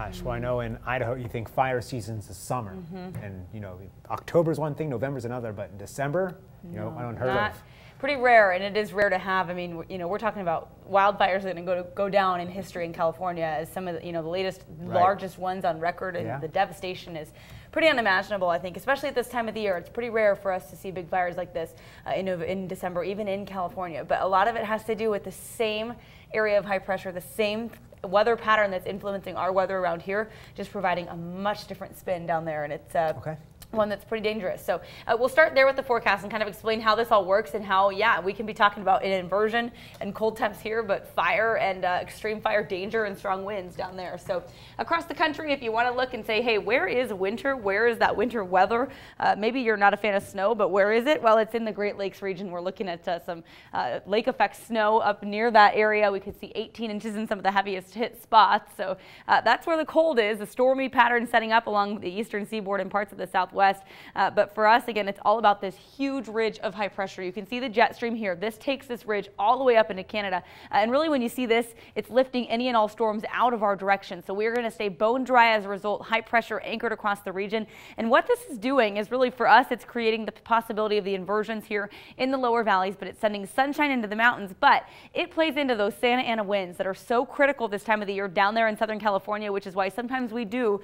Gosh, well, I know in Idaho you think fire season's the summer, and you know October's one thing, November's another, but in December, you know, unheard of. Pretty rare, and it is rare to have. I mean, you know, we're talking about wildfires that are going to go down in history in California as some of the, you know, the latest, largest ones on record, and the devastation is pretty unimaginable, I think, especially at this time of the year. It's pretty rare for us to see big fires like this in December, even in California. But a lot of it has to do with the same area of high pressure, the same weather pattern that's influencing our weather around here, just providing a much different spin down there, and it's one that's pretty dangerous. So we'll start there with the forecast and kind of explain how this all works and how, yeah, we can be talking about an inversion and cold temps here, but fire and extreme fire danger and strong winds down there. So across the country, if you want to look and say, hey, where is winter? Where is that winter weather? Maybe you're not a fan of snow, but where is it? Well, it's in the Great Lakes region. We're looking at some lake effect snow up near that area. We could see 18 inches in some of the heaviest hit spots. So that's where the cold is. The stormy pattern setting up along the eastern seaboard and parts of the southwest. But for us, again, it's all about this huge ridge of high pressure. You can see the jet stream here. This takes this ridge all the way up into Canada. And really, when you see this, it's lifting any and all storms out of our direction. So we're going to stay bone dry as a result, high pressure anchored across the region. And what this is doing is really, for us, it's creating the possibility of the inversions here in the lower valleys, but it's sending sunshine into the mountains. But it plays into those Santa Ana winds that are so critical this time of the year down there in Southern California, which is why sometimes we do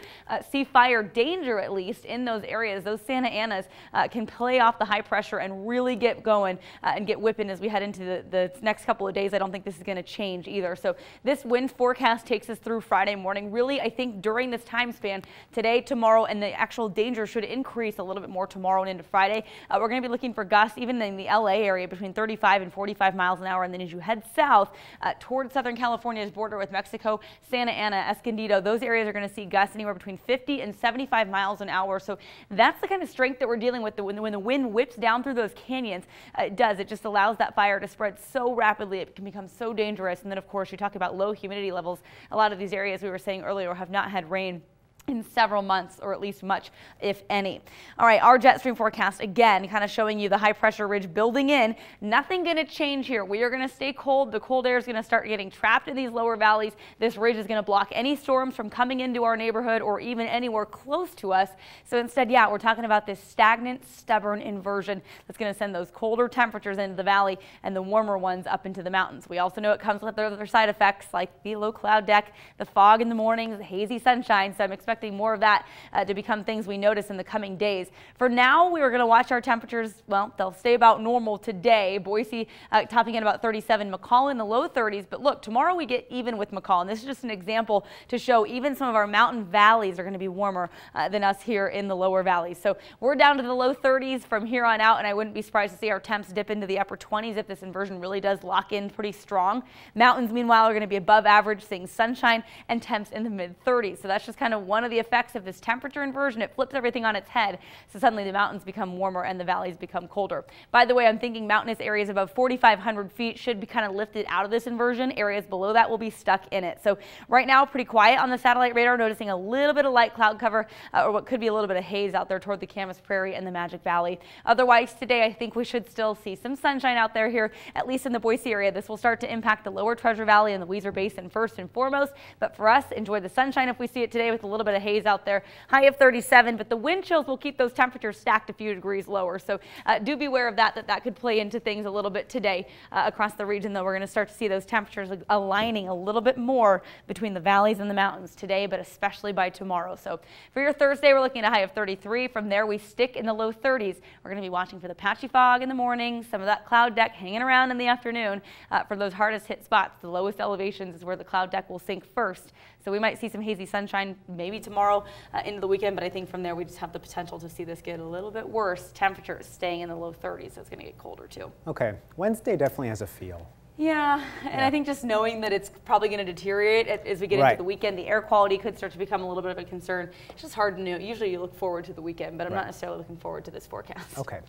see fire danger, at least in those areas. Those Santa Anas can play off the high pressure and really get going and get whipping as we head into the next couple of days. I don't think this is going to change either. So this wind forecast takes us through Friday morning. Really, I think during this time span, today, tomorrow, and the actual danger should increase a little bit more tomorrow and into Friday. We're going to be looking for gusts even in the LA area between 35 and 45 miles an hour. And then as you head south towards Southern California's border with Mexico, Santa Ana, Escondido, those areas are going to see gusts anywhere between 50 and 75 miles an hour. So that's the kind of strength that we're dealing with when the wind whips down through those canyons. It just allows that fire to spread so rapidly. It can become so dangerous. And then, of course, you talk about low humidity levels. A lot of these areas we were saying earlier have not had rain in several months, or at least much, if any. All right, our jet stream forecast, again, kind of showing you the high pressure ridge building in. Nothing going to change here. We are going to stay cold. The cold air is going to start getting trapped in these lower valleys. This ridge is going to block any storms from coming into our neighborhood or even anywhere close to us. So instead, yeah, we're talking about this stagnant, stubborn inversion that's going to send those colder temperatures into the valley and the warmer ones up into the mountains. We also know it comes with other side effects like the low cloud deck, the fog in the mornings, the hazy sunshine. So I'm expecting more of that to become things we notice in the coming days. For now, we are going to watch our temperatures. Well, they'll stay about normal today. Boise topping at about 37, McCall in the low 30s. But look, tomorrow we get even with McCall. And this is just an example to show even some of our mountain valleys are going to be warmer than us here in the lower valleys. So we're down to the low 30s from here on out. And I wouldn't be surprised to see our temps dip into the upper 20s if this inversion really does lock in pretty strong. Mountains, meanwhile, are going to be above average, seeing sunshine and temps in the mid 30s. So that's just kind of one of the effects of this temperature inversion. It flips everything on its head. So suddenly the mountains become warmer and the valleys become colder. By the way, I'm thinking mountainous areas above 4,500 feet should be kind of lifted out of this inversion. Areas below that will be stuck in it. So right now, pretty quiet on the satellite radar, noticing a little bit of light cloud cover or what could be a little bit of haze out there toward the Camas Prairie and the Magic Valley. Otherwise, today, I think we should still see some sunshine out there here, at least in the Boise area. This will start to impact the lower Treasure Valley and the Weiser Basin first and foremost. But for us, enjoy the sunshine if we see it today with a little bit of haze out there. High of 37, but the wind chills will keep those temperatures stacked a few degrees lower. So do be aware of that could play into things a little bit today across the region, though. We're going to start to see those temperatures aligning a little bit more between the valleys and the mountains today, but especially by tomorrow. So for your Thursday, we're looking at a high of 33. From there, we stick in the low 30s. We're going to be watching for the patchy fog in the morning, some of that cloud deck hanging around in the afternoon for those hardest hit spots. The lowest elevations is where the cloud deck will sink first. So we might see some hazy sunshine maybe tomorrow into the weekend, but I think from there we just have the potential to see this get a little bit worse. Temperatures staying in the low 30s, so it's going to get colder too. Okay, Wednesday definitely has a feel. Yeah, and I think just knowing that it's probably going to deteriorate as we get into the weekend, the air quality could start to become a little bit of a concern. It's just hard to know. Usually you look forward to the weekend, but I'm not necessarily looking forward to this forecast. Okay.